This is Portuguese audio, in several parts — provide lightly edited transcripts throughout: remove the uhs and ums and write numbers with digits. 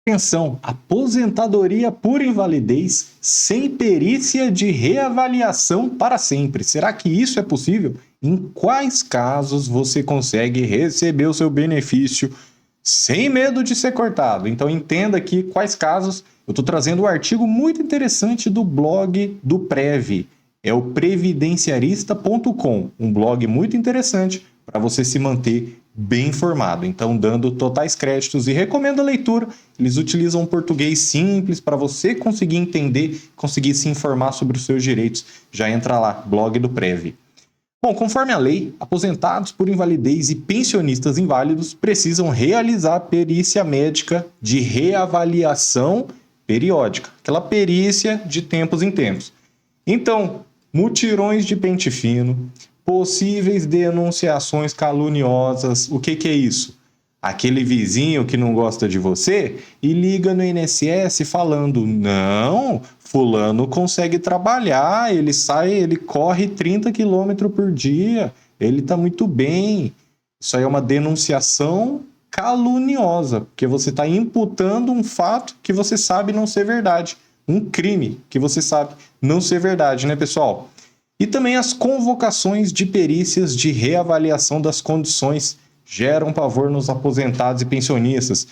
Atenção, aposentadoria por invalidez sem perícia de reavaliação para sempre. Será que isso é possível? Em quais casos você consegue receber o seu benefício sem medo de ser cortado? Então entenda aqui quais casos. Eu estou trazendo um artigo muito interessante do blog do Prev. É o previdenciarista.com, um blog muito interessante para você se manter bem informado. Então, dando totais créditos e recomendo a leitura. Eles utilizam um português simples para você conseguir entender, conseguir se informar sobre os seus direitos. Já entra lá, blog do Prev. Bom, conforme a lei, aposentados por invalidez e pensionistas inválidos precisam realizar perícia médica de reavaliação periódica, aquela perícia de tempos em tempos. Então, mutirões de pente fino, possíveis denunciações caluniosas. O que é isso? Aquele vizinho que não gosta de você e liga no INSS falando: não, fulano consegue trabalhar, ele corre 30 km por dia, ele está muito bem. Isso aí é uma denunciação caluniosa, porque você está imputando um fato que você sabe não ser verdade, um crime que você sabe não ser verdade, né, pessoal? E também as convocações de perícias de reavaliação das condições geram pavor nos aposentados e pensionistas.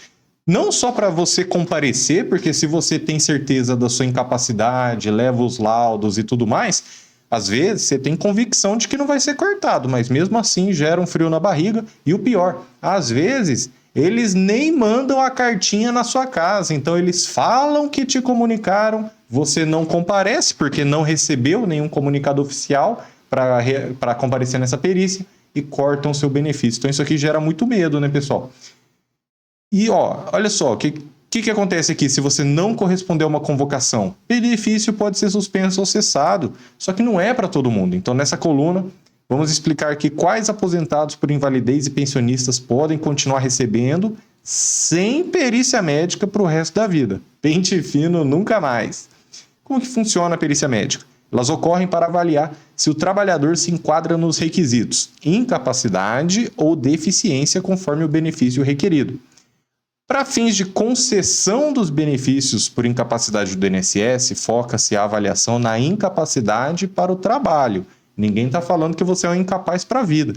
Não só para você comparecer, porque se você tem certeza da sua incapacidade, leva os laudos e tudo mais, às vezes você tem convicção de que não vai ser cortado, mas mesmo assim gera um frio na barriga. E o pior, às vezes eles nem mandam a cartinha na sua casa, então eles falam que te comunicaram, você não comparece porque não recebeu nenhum comunicado oficial para comparecer nessa perícia e cortam o seu benefício. Então isso aqui gera muito medo, né, pessoal? E olha só, o que acontece aqui se você não corresponder a uma convocação? Benefício pode ser suspenso ou cessado, só que não é para todo mundo. Então nessa coluna vamos explicar aqui quais aposentados por invalidez e pensionistas podem continuar recebendo sem perícia médica para o resto da vida. Pente fino nunca mais. Como que funciona a perícia médica? Elas ocorrem para avaliar se o trabalhador se enquadra nos requisitos incapacidade ou deficiência conforme o benefício requerido. Para fins de concessão dos benefícios por incapacidade do INSS, foca-se a avaliação na incapacidade para o trabalho. Ninguém está falando que você é um incapaz para a vida.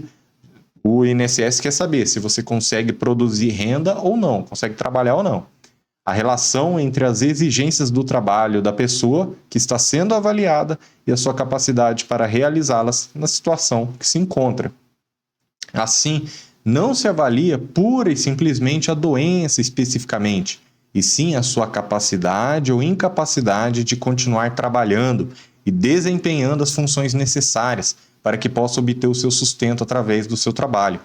O INSS quer saber se você consegue produzir renda ou não, consegue trabalhar ou não. A relação entre as exigências do trabalho da pessoa que está sendo avaliada e a sua capacidade para realizá-las na situação que se encontra. Assim, não se avalia pura e simplesmente a doença especificamente, e sim a sua capacidade ou incapacidade de continuar trabalhando e desempenhando as funções necessárias para que possa obter o seu sustento através do seu trabalho.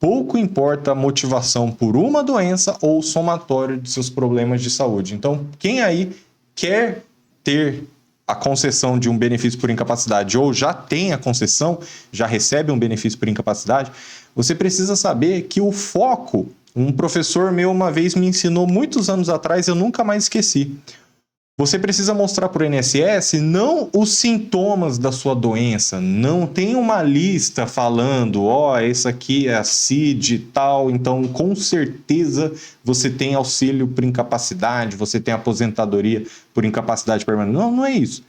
Pouco importa a motivação por uma doença ou o somatório de seus problemas de saúde. Então, quem aí quer ter a concessão de um benefício por incapacidade ou já tem a concessão, já recebe um benefício por incapacidade, você precisa saber que o foco, um professor meu uma vez me ensinou muitos anos atrás, eu nunca mais esqueci. Você precisa mostrar para o INSS não os sintomas da sua doença, não tem uma lista falando, esse aqui é a CID e tal, então com certeza você tem auxílio por incapacidade, você tem aposentadoria por incapacidade permanente. Não, não é isso.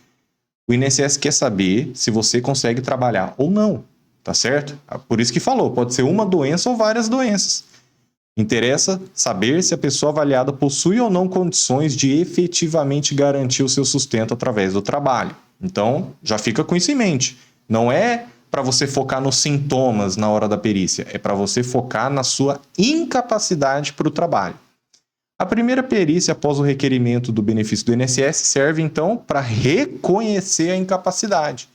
O INSS quer saber se você consegue trabalhar ou não, tá certo? Por isso que falou, pode ser uma doença ou várias doenças. Interessa saber se a pessoa avaliada possui ou não condições de efetivamente garantir o seu sustento através do trabalho. Então, já fica com isso em mente. Não é para você focar nos sintomas na hora da perícia, é para você focar na sua incapacidade para o trabalho. A primeira perícia após o requerimento do benefício do INSS serve, então, para reconhecer a incapacidade.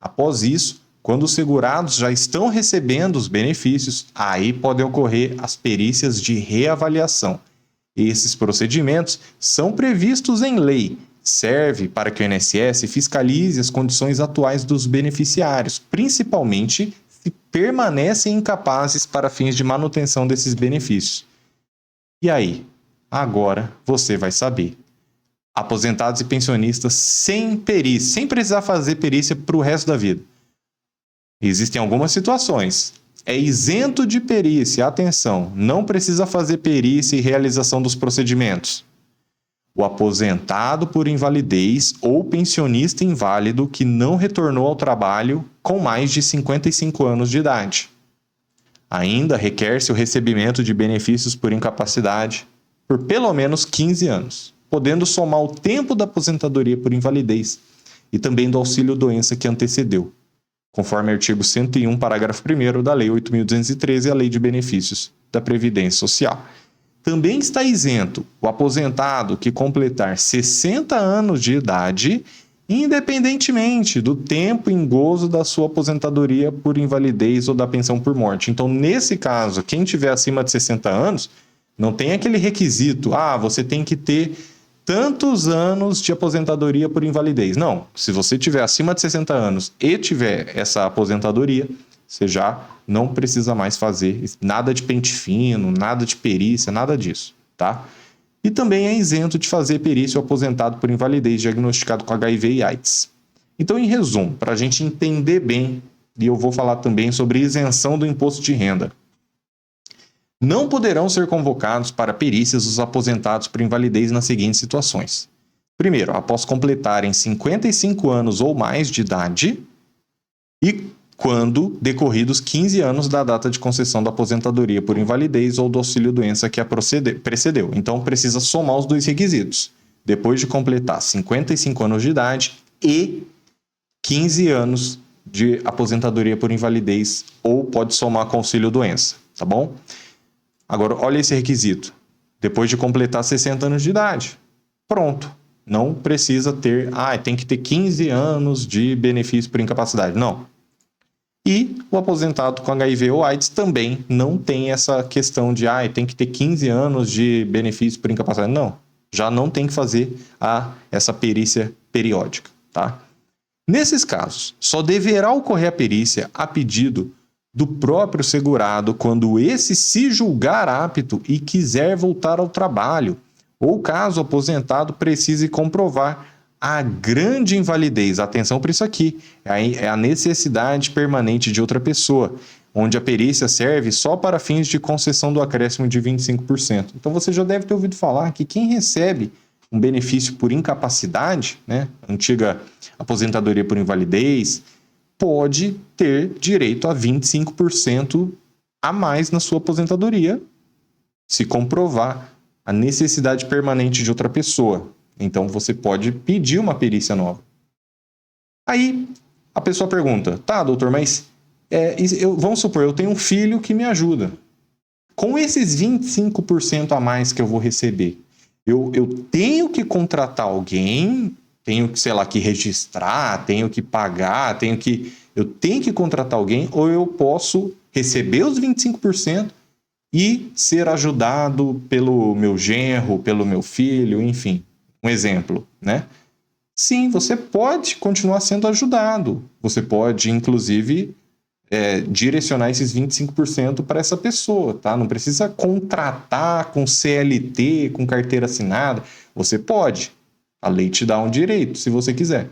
Após isso, quando os segurados já estão recebendo os benefícios, aí podem ocorrer as perícias de reavaliação. Esses procedimentos são previstos em lei. Serve para que o INSS fiscalize as condições atuais dos beneficiários, principalmente se permanecem incapazes para fins de manutenção desses benefícios. E aí? Agora você vai saber. Aposentados e pensionistas sem perícia, sem precisar fazer perícia para o resto da vida. Existem algumas situações. É isento de perícia, atenção, não precisa fazer perícia e realização dos procedimentos. o aposentado por invalidez ou pensionista inválido que não retornou ao trabalho com mais de 55 anos de idade. Ainda requer-se o recebimento de benefícios por incapacidade por pelo menos 15 anos, podendo somar o tempo da aposentadoria por invalidez e também do auxílio-doença que antecedeu, conforme artigo 101, parágrafo 1º da Lei 8.213, a Lei de Benefícios da Previdência Social. Também está isento o aposentado que completar 60 anos de idade, independentemente do tempo em gozo da sua aposentadoria por invalidez ou da pensão por morte. Então, nesse caso, quem tiver acima de 60 anos, não tem aquele requisito, você tem que ter tantos anos de aposentadoria por invalidez. Não, se você tiver acima de 60 anos e tiver essa aposentadoria, você já não precisa mais fazer nada de pente fino, nada de perícia, nada disso, tá? E também é isento de fazer perícia o aposentado por invalidez diagnosticado com HIV e AIDS. Então, em resumo, para a gente entender bem, e eu vou falar também sobre isenção do imposto de renda. Não poderão ser convocados para perícias os aposentados por invalidez nas seguintes situações. Primeiro, após completarem 55 anos ou mais de idade e quando decorridos 15 anos da data de concessão da aposentadoria por invalidez ou do auxílio-doença que a precedeu. Então, precisa somar os dois requisitos. Depois de completar 55 anos de idade e 15 anos de aposentadoria por invalidez ou pode somar com auxílio-doença, tá bom? Agora, olha esse requisito. Depois de completar 60 anos de idade. Pronto. Não precisa ter... tem que ter 15 anos de benefício por incapacidade. Não. E o aposentado com HIV ou AIDS também não tem essa questão de tem que ter 15 anos de benefício por incapacidade. Não. Já não tem que fazer essa perícia periódica, tá? Nesses casos, só deverá ocorrer a perícia a pedido do próprio segurado quando esse se julgar apto e quiser voltar ao trabalho, ou caso o aposentado precise comprovar a grande invalidez. Atenção para isso aqui, é a necessidade permanente de outra pessoa, onde a perícia serve só para fins de concessão do acréscimo de 25%. Então você já deve ter ouvido falar que quem recebe um benefício por incapacidade, antiga aposentadoria por invalidez, pode ter direito a 25% a mais na sua aposentadoria, se comprovar a necessidade permanente de outra pessoa. Então, você pode pedir uma perícia nova. Aí, a pessoa pergunta, doutor, mas vamos supor, eu tenho um filho que me ajuda. Com esses 25% a mais que eu vou receber, eu tenho que contratar alguém, tenho que, que registrar, tenho que pagar, eu tenho que contratar alguém, ou eu posso receber os 25% e ser ajudado pelo meu genro, pelo meu filho, enfim, um exemplo, Sim, você pode continuar sendo ajudado. Você pode, inclusive, direcionar esses 25% para essa pessoa, tá? Não precisa contratar com CLT, com carteira assinada. Você pode. A lei te dá um direito, se você quiser.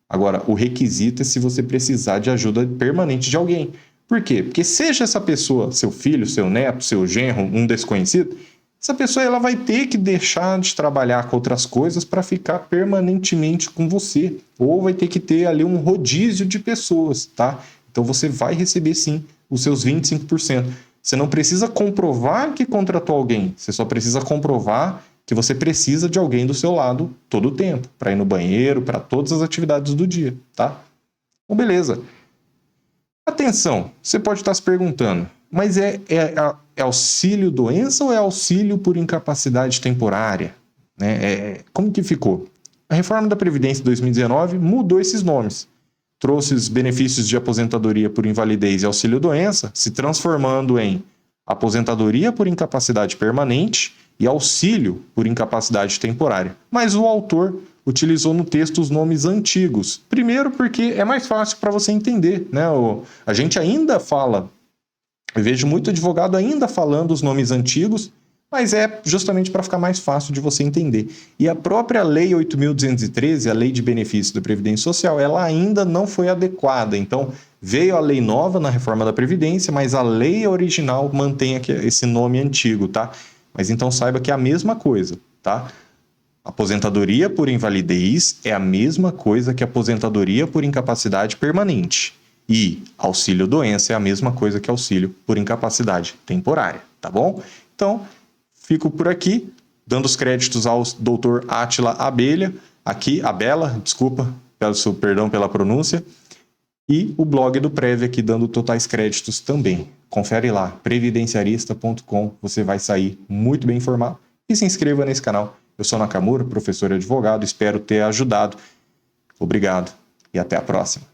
Agora, o requisito é se você precisar de ajuda permanente de alguém. Por quê? Porque seja essa pessoa, seu filho, seu neto, seu genro, um desconhecido, essa pessoa ela vai ter que deixar de trabalhar com outras coisas para ficar permanentemente com você. Ou vai ter que ter ali um rodízio de pessoas, tá? Então você vai receber sim os seus 25%. Você não precisa comprovar que contratou alguém, você só precisa comprovar que você precisa de alguém do seu lado todo o tempo, para ir no banheiro, para todas as atividades do dia, tá? Então, beleza. Atenção, você pode estar se perguntando, mas é auxílio doença ou é auxílio por incapacidade temporária? Como que ficou? A reforma da Previdência de 2019 mudou esses nomes. Trouxe os benefícios de aposentadoria por invalidez e auxílio doença, se transformando em aposentadoria por incapacidade permanente e auxílio por incapacidade temporária. Mas o autor utilizou no texto os nomes antigos. Primeiro porque é mais fácil para você entender, A gente ainda fala, eu vejo muito advogado ainda falando os nomes antigos, mas é justamente para ficar mais fácil de você entender. E a própria Lei 8.213, a Lei de Benefícios da Previdência Social, ela ainda não foi adequada. Então, veio a lei nova na reforma da Previdência, mas a lei original mantém esse nome antigo, tá? Mas então saiba que é a mesma coisa, tá? Aposentadoria por invalidez é a mesma coisa que aposentadoria por incapacidade permanente. E auxílio-doença é a mesma coisa que auxílio por incapacidade temporária, tá bom? Então, fico por aqui, dando os créditos ao Dr. Átila Abela, peço perdão pela pronúncia, e o blog do Prev aqui dando totais créditos também. Confere lá, previdenciarista.com, você vai sair muito bem informado. E se inscreva nesse canal. Eu sou Nakamura, professor e advogado, espero ter ajudado. Obrigado e até a próxima.